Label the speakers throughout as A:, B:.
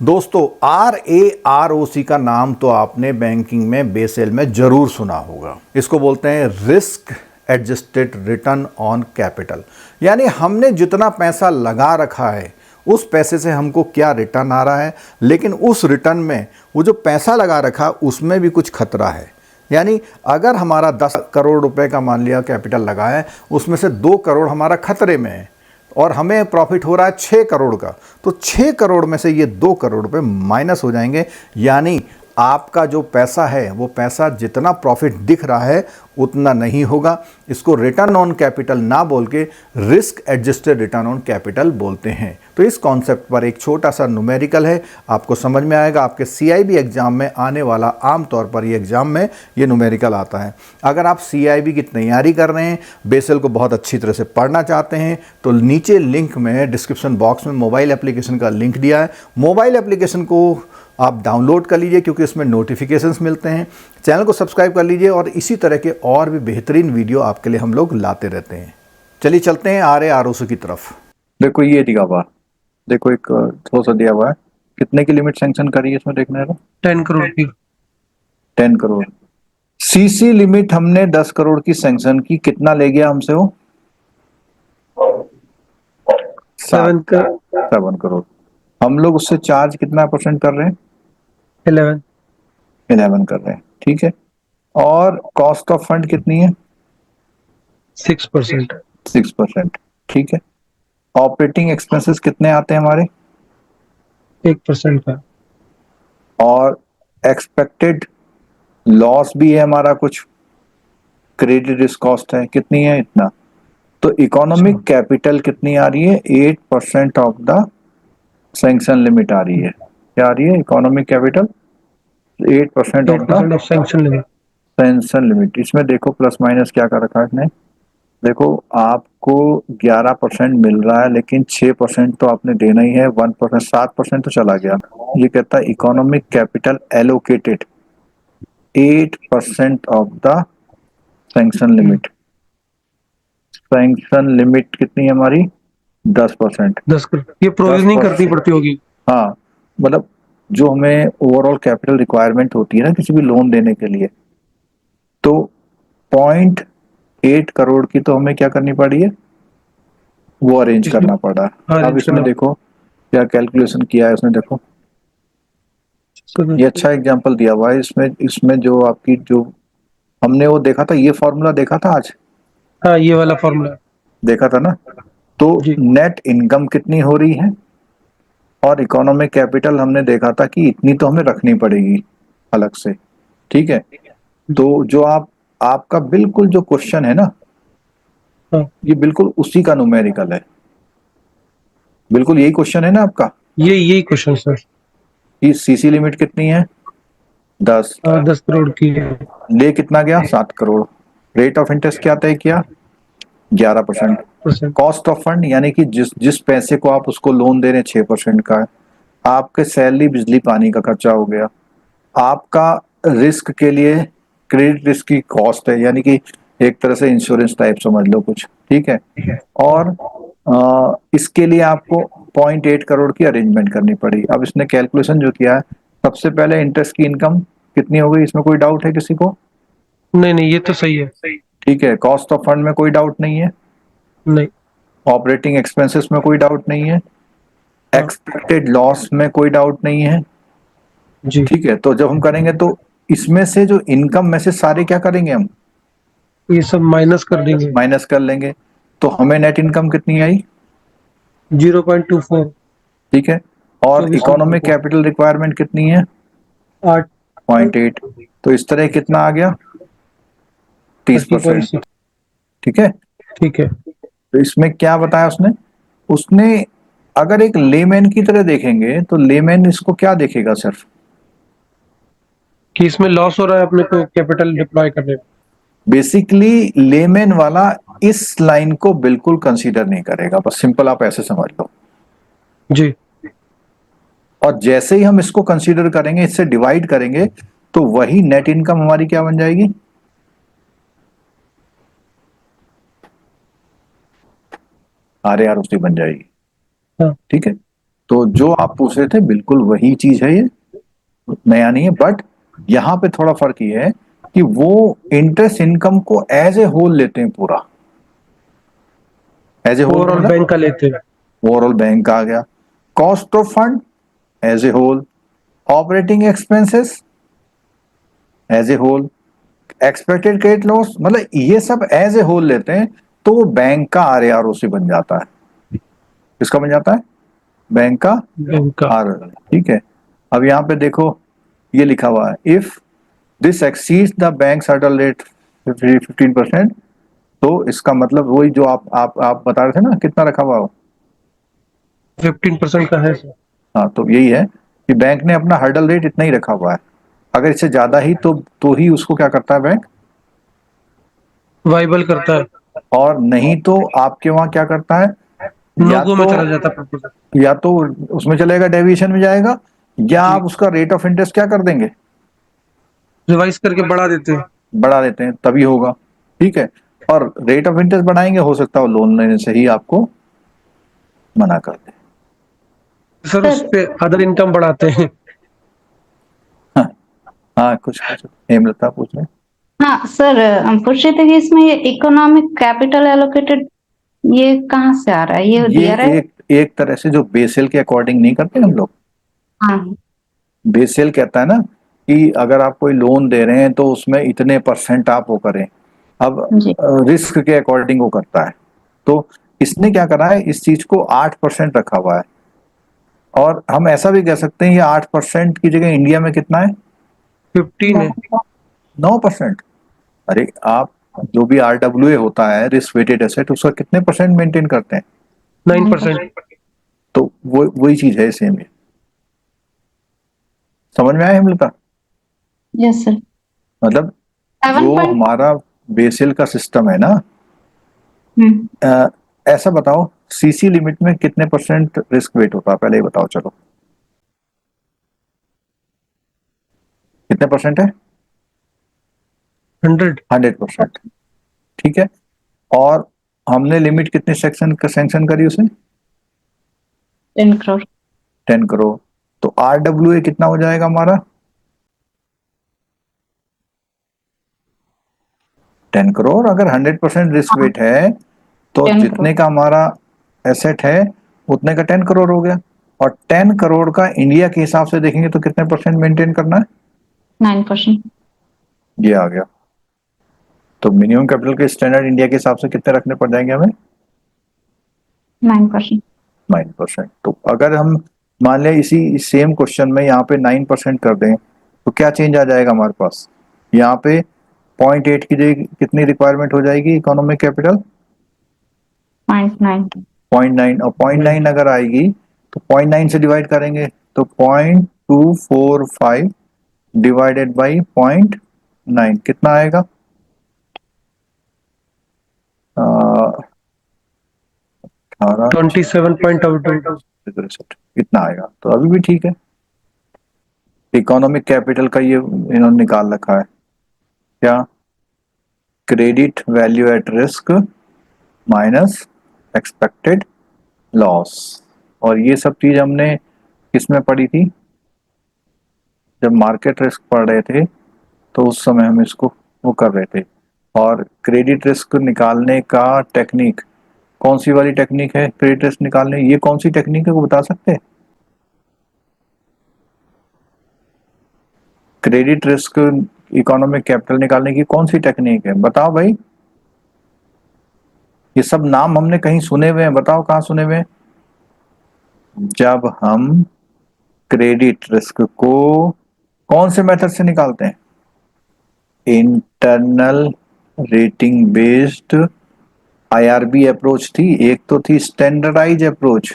A: दोस्तों RAROC का नाम तो आपने बैंकिंग में बेसेल में जरूर सुना होगा। इसको बोलते हैं risk adjusted return on capital, यानी हमने जितना पैसा लगा रखा है उस पैसे से हमको क्या रिटर्न आ रहा है, लेकिन उस रिटर्न में वो जो पैसा लगा रखा उसमें भी कुछ खतरा है। यानी अगर हमारा 10 करोड़ रुपए का मान लिया कैपिटल लगा है, उसमें से 2 करोड़ हमारा खतरे में है और हमें प्रॉफिट हो रहा है 6 करोड़ का, तो 6 करोड़ में से ये 2 करोड़ रुपए माइनस हो जाएंगे। यानी आपका जो पैसा है वो पैसा जितना प्रॉफिट दिख रहा है उतना नहीं होगा। इसको रिटर्न ऑन कैपिटल ना बोल के risk adjusted return on capital बोलते हैं। तो इस कॉन्सेप्ट पर एक छोटा सा न्यूमेरिकल है, आपको समझ में आएगा। आपके CIB एग्जाम में आने वाला आमतौर पर ये एग्जाम में ये न्यूमेरिकल आता है। अगर आप CIB की तैयारी कर रहे हैं, बेसल को बहुत अच्छी तरह से पढ़ना चाहते हैं, तो नीचे लिंक में डिस्क्रिप्शन बॉक्स में मोबाइल एप्लीकेशन का लिंक दिया है। मोबाइल एप्लीकेशन को आप डाउनलोड कर लीजिए क्योंकि इसमें नोटिफिकेशंस मिलते हैं। चैनल को सब्सक्राइब कर लीजिए और इसी तरह के और भी बेहतरीन वीडियो आपके लिए हम लोग लाते रहते हैं। चलिए चलते हैं RAROC की तरफ।
B: देखो ये दिया हुआ, देखो एक थोड़ा सा दिया हुआ है। कितने की लिमिट सैंक्शन करी है इसमें देखना है।
C: 10 करोड़ की।
B: 10 करोड़। CC लिमिट हमने 10 करोड़ की सैंक्शन की, कितना ले गया हमसे वो?
C: 7 का
B: 7 करोड़। हम लोग उससे चार्ज कितना परसेंट कर रहे हैं?
C: 11।
B: 11 कर रहे हैं, ठीक है। और कॉस्ट ऑफ फंड कितनी है?
C: 6%।
B: 6%, ठीक है। ऑपरेटिंग एक्सपेंसेस कितने आते हैं हमारे?
C: 1% का।
B: और एक्सपेक्टेड लॉस भी है हमारा कुछ, क्रेडिट रिस्क कॉस्ट है, कितनी है? इतना। तो इकोनॉमिक कैपिटल कितनी आ रही है? 8% ऑफ द सैंक्शन लिमिट आ रही है। क्या आ रही है? Economic capital 8% of the
C: 8% of sanction limit.
B: Sanction limit. इसमें देखो प्लस माइनस क्या कर रखा है इसने। देखो आपको 11% मिल रहा है, लेकिन 6% तो आपने देना ही है। 1%, 7% तो चला गया। ये कहता है economic capital allocated 8% of the sanction limit. Sanction limit कितनी है हमारी? 10%।
C: 10 करोड़ ये प्रोविजनिंग करनी पड़ती होगी।
B: हाँ, मतलब जो हमें ओवरऑल कैपिटल रिक्वायरमेंट होती है ना किसी भी लोन देने के लिए, तो 0.8 करोड़ की तो हमें क्या करनी पड़ी है? वो अरेंज
C: इसमें
B: करना पड़ा। अब
C: अरेंज
B: इसमें
C: करना
B: देखो क्या कैलकुलेशन किया है उसने। देखो ये अच्छा एग्जांपल दिया हुआ है। इसमें इसमें जो आपकी जो हमने वो देखा था, ये फॉर्मूला देखा था आज,
C: हाँ, ये वाला फॉर्मूला।
B: देखा था ना। तो
C: जी।
B: नेट इनकम कितनी हो रही है और इकोनॉमिक कैपिटल हमने देखा था कि इतनी तो हमें रखनी पड़ेगी अलग से, ठीक है। तो जो आपका बिल्कुल जो क्वेश्चन है ना,
C: हाँ,
B: ये बिल्कुल उसी का न्यूमेरिकल है। बिल्कुल यही क्वेश्चन है ना आपका
C: यही क्वेश्चन सर।
B: कि CC लिमिट कितनी है? 10।
C: 10 करोड़ की है।
B: ले कितना गया? 7 करोड़। रेट ऑफ इंटरेस्ट क्या तय किया? 11%।
C: परसेंट।
B: कॉस्ट ऑफ फंड यानी कि जिस जिस पैसे को आप उसको लोन दे रहे हैं 6% का है। आपके सैलरी बिजली पानी का खर्चा हो गया। आपका रिस्क के लिए क्रेडिट रिस्क की कॉस्ट है, यानी कि एक तरह से इंश्योरेंस टाइप समझ लो कुछ, ठीक है। और इसके लिए आपको 0.8 करोड़ की अरेंजमेंट करनी पड़ी। अब इसने कैलकुलेशन जो किया है, सबसे पहले इंटरेस्ट की इनकम कितनी हो गई, इसमें कोई डाउट है किसी को?
C: नहीं नहीं, ये तो सही है।
B: ठीक है। कॉस्ट ऑफ फंड में कोई डाउट नहीं है।
C: नहीं।
B: ऑपरेटिंग एक्सपेंसेस में कोई डाउट नहीं है।
C: हाँ।
B: एक्सपेक्टेड लॉस में कोई डाउट नहीं है।
C: जी।
B: ठीक है। तो जब हम करेंगे तो इसमें से जो इनकम में से सारे क्या करेंगे हम?
C: ये सब माइनस कर देंगे।
B: माइनस कर लेंगे। तो हमें नेट इनकम कितनी आई?
C: 0.24।
B: ठीक है। और
C: 24
B: इकोनॉमिक कैपिटल रिक्वायरमेंट कितनी है?
C: 8।
B: 0.8। तो इस तरह कितना आ गया? 30%।
C: 30.6।
B: ठीक है।
C: ठीक है।
B: तो इसमें क्या बताया उसने? उसने अगर एक लेमैन की तरह देखेंगे तो लेमैन इसको क्या देखेगा? सिर्फ
C: कि इसमें लॉस हो रहा है अपने को कैपिटल डिप्लॉय करने में।
B: बेसिकली लेमैन वाला इस लाइन को बिल्कुल कंसीडर नहीं करेगा। बस सिंपल आप ऐसे समझ लो।
C: जी।
B: और जैसे ही हम इसको कंसीडर करेंगे, इससे डिवाइड करेंगे, तो वही नेट इनकम हमारी क्या बन जाएगी? RAROC बन जाएगी।
C: हाँ।
B: ठीक है। तो जो आप पूछ रहे थे बिल्कुल वही चीज है, ये नया नहीं है। बट यहाँ पे थोड़ा फर्क ये है कि वो इंटरेस्ट इनकम को एज ए होल लेते हैं पूरा। एज ए होल
C: ओवरऑल
B: मतलब
C: बैंक का लेते हैं।
B: ओवरऑल बैंक का आ गया, cost of fund as a whole, operating expenses as a whole, expected credit loss, मतलब ये सब एज ए होल लेते हैं। तो वो बैंक का आरएआरओसी बन जाता है। किसका बन जाता है? बैंक का
C: बैंक का।
B: आर। ठीक है। अब यहाँ पे देखो ये लिखा हुआ है, if this exceeds the bank hurdle rate 15%, तो इसका मतलब वही जो आप बता रहे थे ना, कितना रखा हुआ हो।
C: 15% का है सर।
B: हाँ, तो यही है कि बैंक ने अपना हर्डल रेट इतना ही रखा हुआ है। अगर इससे ज्यादा ही तो ही उसको क्या करता है बैंक,
C: वाइबल करता है।
B: और नहीं तो आपके वहां क्या करता है, या
C: नोगो में
B: तो
C: चला जाता है प्रपोजल।
B: या तो उसमें चलेगा, डेविएशन में जाएगा, या आप उसका रेट ऑफ इंटरेस्ट क्या कर देंगे,
C: रिवाइज करके बढ़ा देते हैं।
B: बढ़ा देते हैं, तभी होगा। ठीक है। और रेट ऑफ इंटरेस्ट बढ़ाएंगे, हो सकता है लोन लेने से ही आपको मना कर दे।
C: सर उस पे अदर इनकम बढ़ाते हैं।
B: हाँ, हाँ, कुछ कुछ हेमलता पूछ रहे हैं।
D: हाँ सर, हम पूछ रहे थे कि इसमें ये इकोनॉमिक कैपिटल एलोकेटेड ये कहाँ से आ रहा है, ये
B: ये
D: दिया रहा है?
B: एक तरह से जो बेसेल के अकॉर्डिंग नहीं करते हम लोग,
D: हाँ
B: बेसेल कहता है ना कि अगर आप कोई लोन दे रहे हैं तो उसमें इतने परसेंट आप वो करें। अब
D: जी।
B: रिस्क के अकॉर्डिंग वो करता है। तो इसने क्या करा है, इस चीज को 8% रखा हुआ है। और हम ऐसा भी कह सकते हैं, ये 8% की जगह इंडिया में कितना है,
C: 15 है।
B: 9%। अरे आप जो भी RWA होता है, रिस्क वेटेड एसेट, उसका कितने परसेंट मेंटेन करते हैं?
C: 9%।
B: तो वो वही चीज है, सेम है। समझ में आया हिमलता?
D: Yes sir.
B: मतलब
D: 7
B: जो
D: पॉइंट।
B: हमारा बेसिल का सिस्टम है ना, ऐसा बताओ सीसी लिमिट में कितने परसेंट रिस्क वेट होता है, पहले ये बताओ। चलो कितने परसेंट है?
C: 100।
B: 100%। ठीक है। और हमने लिमिट कितने सेक्शन का सैंक्शन करी उसे?
D: 10 करोड़।
B: 10 करोड़। तो RWA कितना हो जाएगा हमारा? 10 करोड़। अगर 100% रिस्क वेट है तो
D: 10
B: जितने का हमारा एसेट है उतने का 10 करोड़ हो गया। और 10 करोड़ का इंडिया के हिसाब से देखेंगे तो कितने परसेंट मेंटेन करना है?
D: 9%।
B: ये आ गया। तो मिनिमम कैपिटल के स्टैंडर्ड इंडिया के हिसाब से कितने रखने पड़ जाएंगे हमें?
D: 9%।
B: 9%। तो अगर हम मान लें इसी सेम क्वेश्चन में यहाँ पे 9% कर दें तो क्या चेंज आ जाएगा हमारे पास? यहाँ पे 0.8 की जगह कितनी रिक्वायरमेंट हो जाएगी इकोनॉमिक कैपिटल?
D: 0.9।
B: 0.9। और 0.9 अगर आएगी तो 0.9 से डिवाइड करेंगे तो 0.245 डिवाइडेड बाई 0.9 कितना आएगा? 18
C: 27.02।
B: इतना आएगा। तो अभी भी ठीक है। इकोनॉमिक कैपिटल का ये इन्होंने निकाल रखा है क्या, credit value at risk minus expected loss. और ये सब चीज हमने किसमें पढ़ी थी, जब मार्केट रिस्क पढ़ रहे थे तो उस समय हम इसको वो कर रहे थे। और क्रेडिट रिस्क निकालने का टेक्निक कौन सी वाली टेक्निक है, क्रेडिट रिस्क निकालने ये कौन सी टेक्निक है वो बता सकते हैं? क्रेडिट रिस्क इकोनॉमिक कैपिटल निकालने की कौन सी टेक्निक है, बताओ भाई। ये सब नाम हमने कहीं सुने हुए हैं, बताओ कहाँ सुने हुए हैं? जब हम क्रेडिट रिस्क को कौन से मेथड से निकालते हैं, internal rating based IRB approach थी, एक तो थी स्टैंडर्डाइज अप्रोच,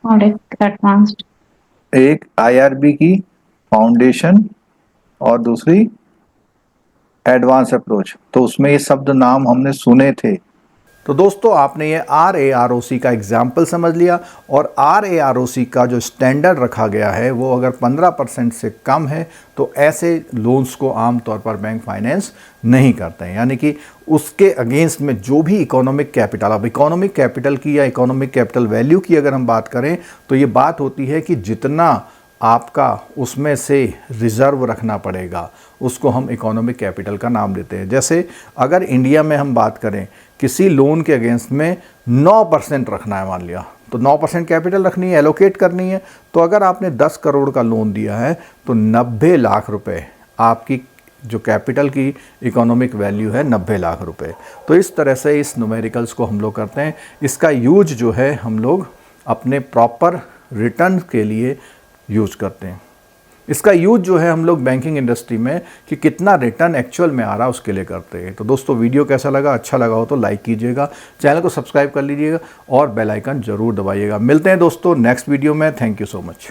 D: और एक एडवांस्ड।
B: एक IRB की फाउंडेशन और दूसरी एडवांस अप्रोच। तो उसमें ये शब्द नाम हमने सुने थे।
A: तो दोस्तों आपने ये RAROC का एग्जाम्पल समझ लिया, और RAROC का जो स्टैंडर्ड रखा गया है वो अगर 15% से कम है तो ऐसे लोन्स को आमतौर पर बैंक फाइनेंस नहीं करते हैं। यानी कि उसके अगेंस्ट में जो भी इकोनॉमिक कैपिटल, अब इकोनॉमिक कैपिटल की या इकोनॉमिक कैपिटल वैल्यू की अगर हम बात करें तो ये बात होती है कि जितना आपका उसमें से रिज़र्व रखना पड़ेगा उसको हम इकोनॉमिक कैपिटल का नाम देते हैं। जैसे अगर इंडिया में हम बात करें किसी लोन के अगेंस्ट में 9% रखना है, मान लिया तो 9% कैपिटल रखनी है, एलोकेट करनी है। तो अगर आपने 10 करोड़ का लोन दिया है तो 90 लाख रुपए आपकी जो कैपिटल की इकोनॉमिक वैल्यू है 90 लाख रुपए। तो इस तरह से इस न्यूमेरिकल्स को हम लोग करते हैं। इसका यूज जो है हम लोग अपने प्रॉपर रिटर्न के लिए यूज करते हैं। इसका यूज जो है हम लोग बैंकिंग इंडस्ट्री में कि कितना रिटर्न एक्चुअल में आ रहा है उसके लिए करते हैं। तो दोस्तों वीडियो कैसा लगा, अच्छा लगा हो तो लाइक कीजिएगा, चैनल को सब्सक्राइब कर लीजिएगा और बेल आइकन जरूर दबाइएगा। मिलते हैं दोस्तों नेक्स्ट वीडियो में। Thank you so much.